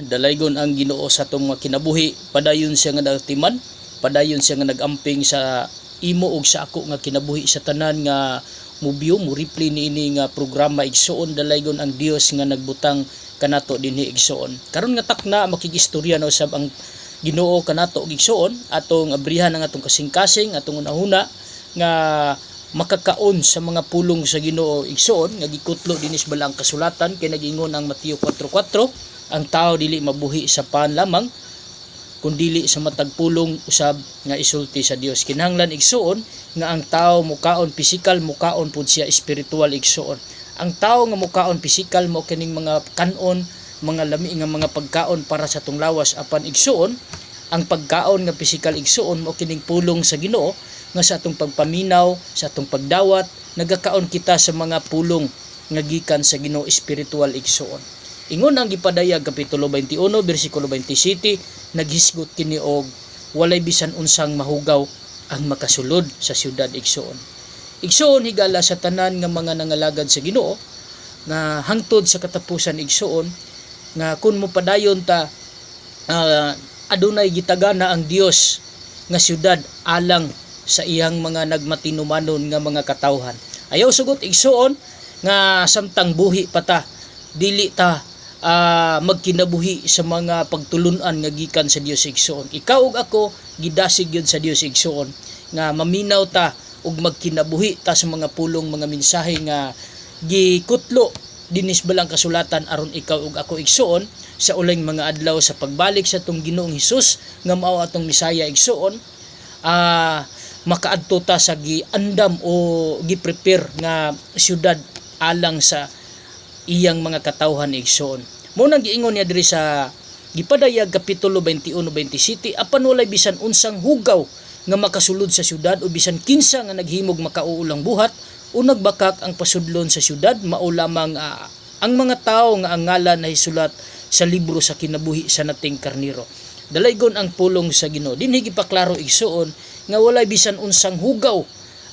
dalaygon ang Ginoo sa atong mga kinabuhi. Padayon siya nga nagtiman, padayon siya nga nagamping sa imo ug sa ako nga kinabuhi sa tanan nga mubyo mo replay niini nga programa igsoon. Dalaygon ang Dios nga nagbutang kanato dinhi igsoon. Karon nga takna makigistorya na usab ang Ginoo kanato og igsoon, atong abrihan ang atong kasing-kasing, atong unahuna nga makakaon sa mga pulong sa Ginoo igsoon nga gikutlo dinis balang kasulatan kay nagingon ang Mateo 4:4, ang tao dili mabuhi sa pan lamang kundili sa matag pulong usab nga isulti sa Dios. Kinahanglan igsoon nga ang tao mukaon pisikal, mukaon pud siya espiritual igsoon. Ang tao nga mukaon pisikal mo kining mga kanon, mga lami nga mga pagkaon para sa tong lawas, apan igsoon ang pagkaon nga pisikal igsoon mo kining pulong sa Ginoo nga sa atong pagpaminaw, sa atong pagdawat, nagakaon kita sa mga pulong nga gikan sa Ginoo espiritual igsoon. Ingon ang gipadayag kapitulo 21 bersikulo 27, naghisgot kini og walay bisan unsang mahugaw ang makasulod sa syudad igsoon. Igsoon higala sa tanan nga mga nangalagad sa Ginoo nga hangtod sa katapusan igsoon nga kun mo padayon ta adunay gitagana ang Dios nga syudad alang sa iyang mga nagmatinumanon nga mga katawhan. Ayaw sugot igsoon nga samtang buhi pa ta dili ta magkinabuhi sa mga pagtulunan nga gikan sa Dios igsoon. Ikaw ug ako gidasig yun sa Dios igsoon nga maminaw ta ug magkinabuhi ta sa mga pulong mga mensahe nga gikutlo dinis balang kasulatan aron ikaw ug ako igsoon sa ulang mga adlaw sa pagbalik sa atong Ginoong Hesus nga mao atong Misaya igsoon. Makaadto ta sa giandam o giprepare nga syudad alang sa iyang mga katawhan igsoon. Mo nang giingon niya diri sa gipadayag kapitulo 21-27, apan walay bisan unsang hugaw nga makasulod sa syudad o bisan kinsa nga naghimog makauulang buhat o nagbakak ang pasudlon sa syudad, mao lamang ang mga tawo nga ang ngalan na hisulat sa libro sa kinabuhi sa nating karniro. Dalaygon ang pulong sa Ginoo. Dinhi gipaklaro igsoon nga walay bisan unsang hugaw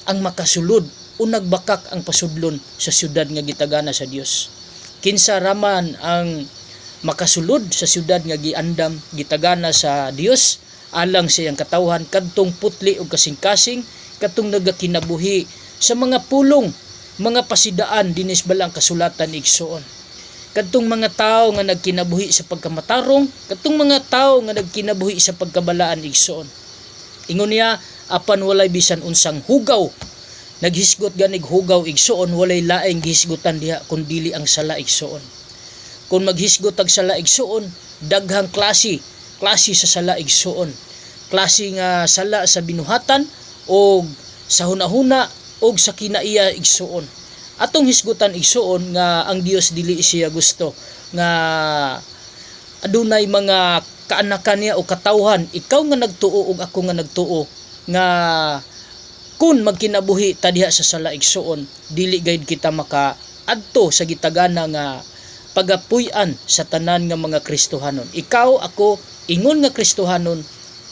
ang makasulod o nagbakak ang pasudlon sa syudad nga gitagana sa Dios. Kinsa raman ang makasulod sa syudad nga giandam gitagana sa Dios alang sa iyang katawhan kadtong putli o kasing-kasing, kadtong nagakinabuhi sa mga pulong, mga pasidaan dinis balang kasulatan igsoon. Kadtong mga tao nga nagkinabuhi sa pagkamatarong, kadtong mga tao nga nagkinabuhi sa pagkabalaan igsoon. Ingon niya, apan walay bisan unsang hugaw, naghisgot ganig hugaw igsoon, walay laing gihisgotan diha kundili ang sala igsoon. Kung maghisgot ang sala igsoon, daghang klase sa sala igsoon. Klase nga sala sa binuhatan o sa hunahuna o sa kinaiya igsoon. Atong hisgutan igsoon nga ang Dios dili siya gusto nga adunay mga kaanakan niya o katawhan, ikaw nga nagtuo ug ako nga nagtuo, nga kun magkinabuhi ta diha sa sala igsoon, dili gayud kita makaadto sa gitagana nga pagapuy-an sa tanan nga mga Kristohanon. Ikaw, ako, ingon nga Kristohanon,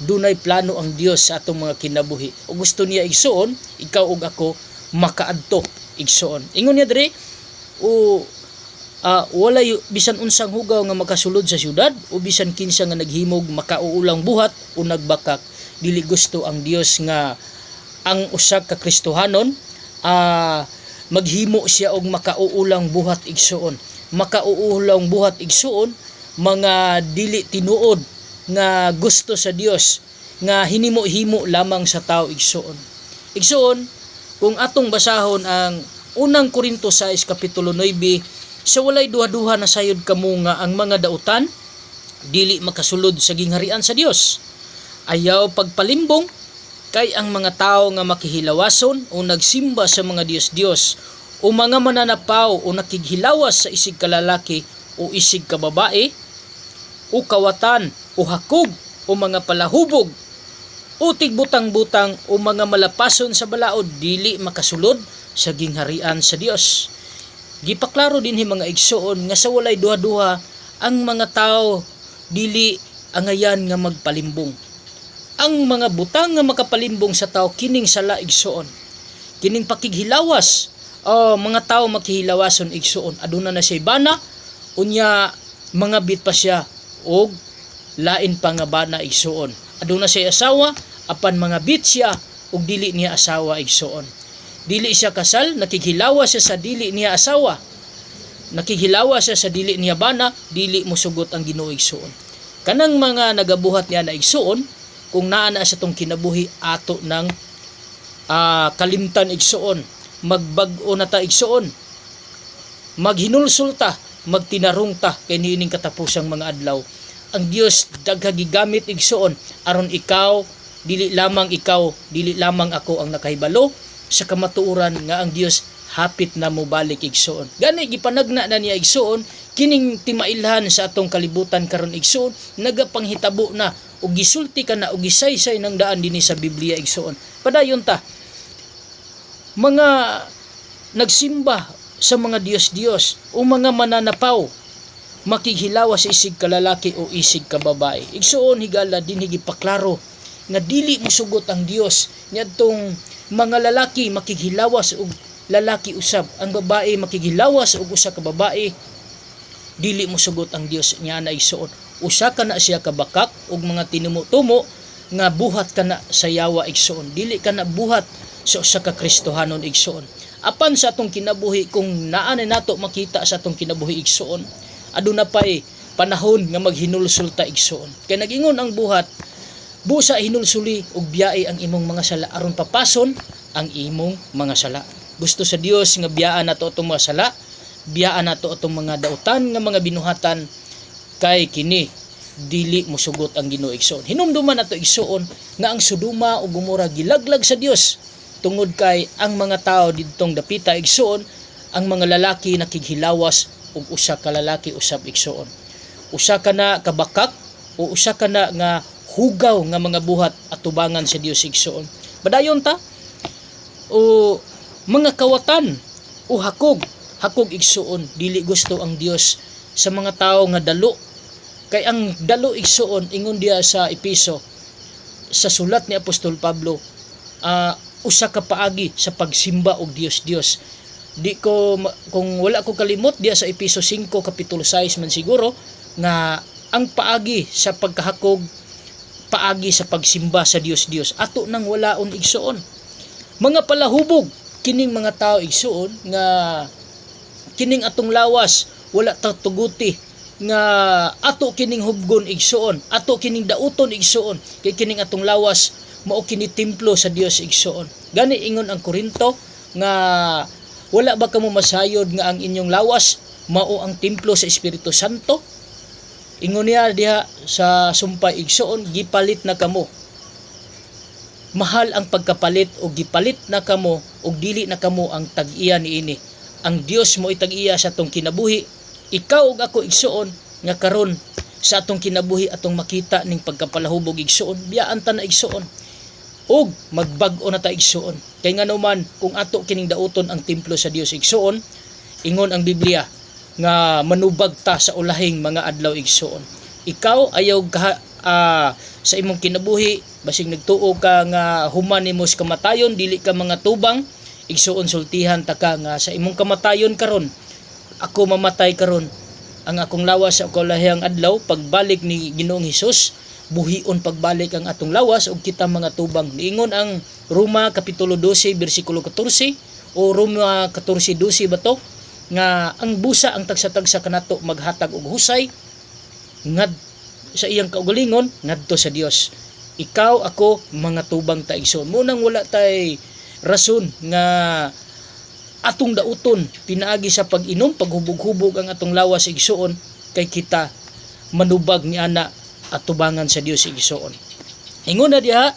dunay plano ang Dios sa atong mga kinabuhi. O gusto niya igsoon, ikaw ug ako makaadto igsoon. Ingon niya diri, walay bisan unsang hugaw nga makasulod sa syudad o bisan kinsa nga naghimog makauulang buhat o nagbakak, dili gusto ang Dios nga ang usa ka Kristohanon maghimo siya og makauulang buhat igsoon. Makauulang buhat igsoon mga dili tinuod nga gusto sa Dios nga hinimo-himo lamang sa tao igsoon. Igsoon, kung atong basahon ang unang Korinto 6 kapitulo 9, sa walay duha-duha na sayod kamo nga ang mga dautan dili makasulod sa gingharian sa Dios. Ayaw pagpalimbong kay ang mga tao nga makihilawason o nagsimba sa mga Dios-Dios o mga mananapaw o nakighilawas sa isig kalalaki o isig kababae o kawatan o hakog o mga palahubog o tigbutang-butang o mga malapason sa balaod dili makasulod sa gingharian sa Dios. Gipaklaro dinhi mga igsoon nga sa walay duha-duha ang mga tao dili angayan nga magpalimbong. Ang mga butang nga makapalimbong sa tao kining sala igsoon. Kining pakighilawas, mga tao makihilawason igsoon. Aduna na siya bana, unya mga bit pa siya og lain pa nga bana igsuon. Aduna siya asawa apan mga bitsya ug dili niya asawa igsuon. Dili siya kasal, nakighilawa siya sa dili niya asawa. Nakighilawa siya sa dili niya bana, dili mosugot ang Ginoo igsuon. Kanang mga nagabuhat niya na igsuon, kung naa na sa tong kinabuhi ato ng kalimtan igsuon, magbag-o na ta igsuon, maghinulsulta, magtinarungta kay niining katapusang mga adlaw. Ang Dios daghang gigamit igsuon aron ikaw, dili lamang ako ang nakahibalo sa kamatuoran nga ang Dios hapit na mo balik igsuon. Gani gipanagna na niya igsuon kining timailhan sa atong kalibutan karon igsuon, nagapanghitabo na ug gisulti ka na ug gisaysay ng daan dinhi sa Biblia igsuon. Padayon ta mga nagsimba sa mga Diyos-Diyos o mga mananapaw, makighilawa sa isig kalalaki o isig kababae. Igsuon higala din higipaklaro nga dili mosugot ang Dios niadtong mga lalaki makighilawas og lalaki usab, ang babae makighilawas og usa ka babae, dili mosugot ang Dios niya na igsuon. Usa ka na siya kabakak og mga tinumo-tumo nga buhat ka na sa yawa igsuon. Dili ka na buhat sa usa ka Kristohanon igsuon. Apan sa atong kinabuhi, kung naanay nato makita sa atong kinabuhi igsuon, aduna pay panahon nga maghinulsulta igsuon. Kay nagingon ang buhat, busa hinulsuli ug biyae ang imong mga sala aron papason ang imong mga sala. Gusto sa Dios nga biyaan nato atong mga sala, biyaan nato atong mga dautan nga mga binuhatan, kay kini dili mosugot ang Ginoo igsuon. Hinumduman nato igsuon nga ang Sodoma ug Gomora gilaglag sa Dios tungod kay ang mga tao didtong dapita igsuon, ang mga lalaki nakighilawas ug usa ka lalaki usab igsuon. Usa ka na kabakak o usa ka na nga hugaw nga mga buhat atubangan sa Dios igsuon. Padayon ta o mga kawatan o hakog igsuon, dili gusto ang Dios sa mga tao nga dalo. Kay ang dalo igsuon, ingon diya sa Episo sa sulat ni Apostol Pablo, usa ka paagi sa pagsimba og Dios. Di ko, kung wala ko kalimot diya sa Episo 5 kapitulo 6 man siguro, nga ang paagi sa pagkahakog, paagi sa pagsimba sa Dios ato nang walaon igsuon. Mga palahubog kining mga tao igsuon nga kining atong lawas wala ta tuguti, nga ato kining hubgon igsuon, ato kining dauton igsuon, kay kining atong lawas mao kini templo sa Dios igsuon. Gani ingon ang Korinto nga wala ba kamo masayod nga ang inyong lawas mao ang templo sa Espiritu Santo? Ingon niya diha sa sumpay igsuon, gipalit na kamo. Mahal ang pagkapalit o gipalit na kamo og dili na kamo ang tag-iya niini. Ang Dios mo itag-iya sa atong kinabuhi. Ikaw ug ako igsuon nga karon sa atong kinabuhi atong makita ning pagkapalahubog igsuon, biyaan ta na igsuon. Og magbag-o na ta igsuon. Kay nganuman kung ato kining dauton ang templo sa Dios igsuon, ingon ang Biblia nga manubag ta sa ulahing mga adlaw igsuon. Ikaw ayaw sa imong kinabuhi basig nagtuo ka nga human nimo sa kamatayon, dili ka mga tubang igsuon, sultihan ta ka nga sa imong kamatayon karon ako mamatay karon, ang akong lawas sa ulahing adlaw pagbalik ni Ginoong Hesus, buhion pagbalik ang atong lawas ug kita mga tubang. Niingon ang Roma kapitulo 12 bersikulo 14 o Roma 14:12 ba to, nga ang busa ang tagsa-tagsa kanato maghatag og husay ngad sa iyang kaugalingon ngadto sa Dios. Ikaw ako mga tubang ta igsoon. Munang wala tay rason nga atong dauton pinaagi sa pag-inom, paghubog-hubog ang atong lawas igsoon, kay kita manubag ni ana at tubangan sa Dios igsoon. Ingon na diha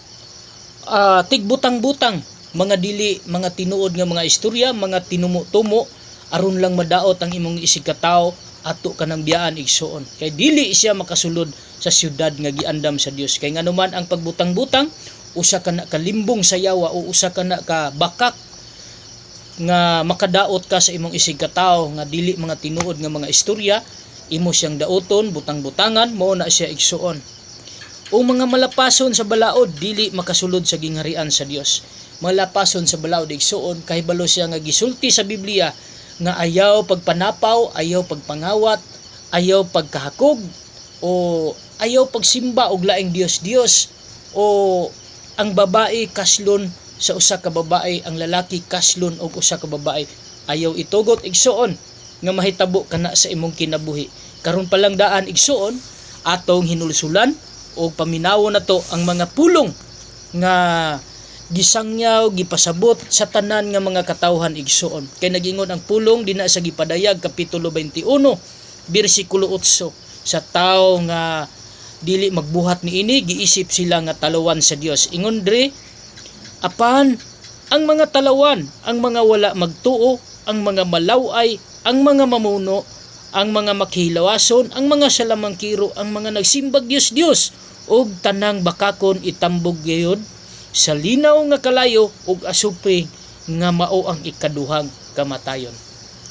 tigbutang-butang mga dili mga tinuod nga mga istorya, mga tinumo-tumo aron lang madaot ang imong isig ka tawo ato kanang biyaan igsoon. Kay dili siya makasulod sa syudad nga giandam sa Dios. Kay nganuman ang pagbutang-butang usa ka na kalimbong sa yawa o usa ka na ka bakak nga makadaot ka sa imong isig ka tawo nga dili mga tinuod nga mga istorya, imo siyang daoton, butang-butangan, mao na siya igsuon. O mga malapason sa balaod dili makasulod sa gingharian sa Dios. Malapason sa balaod igsuon, kahibalo siya nga gisulti sa Biblia nga ayaw pagpanapaw, ayaw pagpangawat, ayaw pagkahakog, o ayaw pagsimba og laing Dios o ang babae kaslon sa usa ka babae, ang lalaki kaslon og usa ka babae. Ayaw itugot igsuon nga mahitabo kana sa imong kinabuhi. Karon pa lang daan igsuon atong hinulsulan o paminawon nato ang mga pulong nga gisangyaw, gipasabot sa tanan nga mga katawhan igsuon. Kay nagingon ang pulong dinha sa Gipadayag kapitulo 21 bersikulo 8, sa tawo nga dili magbuhat niini giisip sila nga talawan sa Dios. Ingon diri, apan ang mga talawan, ang mga wala magtuo, ang mga malaway, ang mga mamuno, ang mga makihilawason, ang mga salamangkiro, ang mga nagsimbag Dios ug tanang bakakon itambog gayud sa linaw nga kalayo ug asupre nga mao ang ikaduhang kamatayon.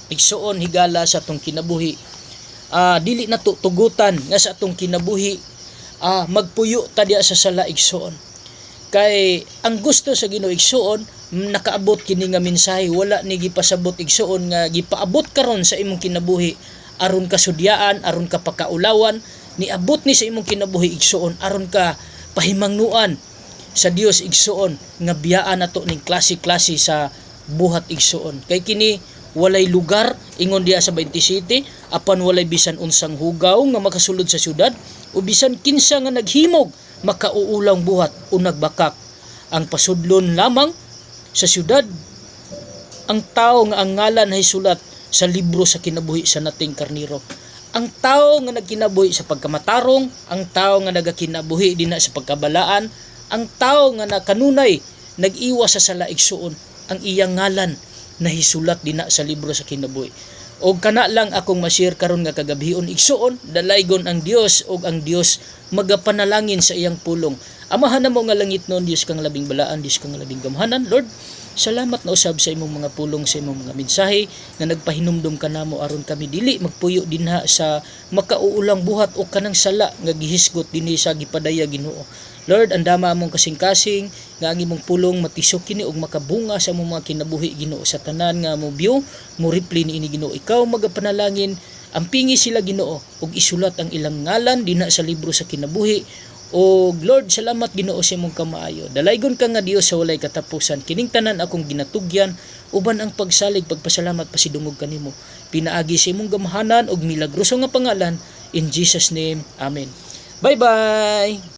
Igsuon higala sa atong kinabuhi, dili na tugutan nga sa atong kinabuhi magpuyo ta diya sa sala igsuon. Kay ang gusto sa Ginoo igsuon, nakaabot kini nga mensahe, wala ni gipasabot igsuon nga gipaabot karon sa imong kinabuhi aron ka sudyaan, aron ka pakaulawan, niabot ni sa imong kinabuhi igsuon aron ka pahimangnuan sa Dios igsuon nga biyaan nato ning klase-klase sa buhat igsuon. Kay kini walay lugar, ingon diya sa 27, apan walay bisan unsang hugaw nga makasulod sa syudad o bisan kinsa nga naghimog makauulang buhat o nagbakak. Ang pasudlon lamang sa syudad ang tao nga ang ngalan ay sulat sa libro sa kinabuhi sa nating karniro. Ang tao nga nagkinabuhi sa pagkamatarong, ang tao nga nagakinabuhi dinha sa pagkabalaan, ang tao nga nakanunay nag-iwas sa sala igsuon, ang iyang ngalan nahisulat dinha sa libro sa kinabuhi. Og kana lang akong ma-share karon nga kagabhion igsuon, dalaygon ang Dios og ang Dios magapanalangin sa iyang pulong. Amahan namo nga langit non, Dios kang labing balaan, Dios kang labing gamhanan. Lord, salamat na usab sa imong mga pulong, sa imong mga mensahe nga nagpahinumdum kanamo aron kami dili magpuyo dinha sa makauulang buhat o kanang sala nga gihisgot dinhi sa Gipadayag Ginoo. Lord, andama among kasing-kasing nga ang imong pulong matisok kini og makabunga sa among mga kinabuhi Ginoo, sa tanan nga mo biyo mo reply niini Ginoo. Ikaw magapanalangin, ampingi sila Ginoo ug isulat ang ilang ngalan dinha sa libro sa kinabuhi. O Lord, salamat Ginoo sa imong kamaayo. Dalaygon ka nga Dios sa walay katapusan. Kining tanan akong ginatugyan uban ang pagsalig, pagpasalamat pasidungog kanimo. Pinaagi sa imong gamhanan ug milagroso nga pangalan, in Jesus name. Amen. Bye-bye.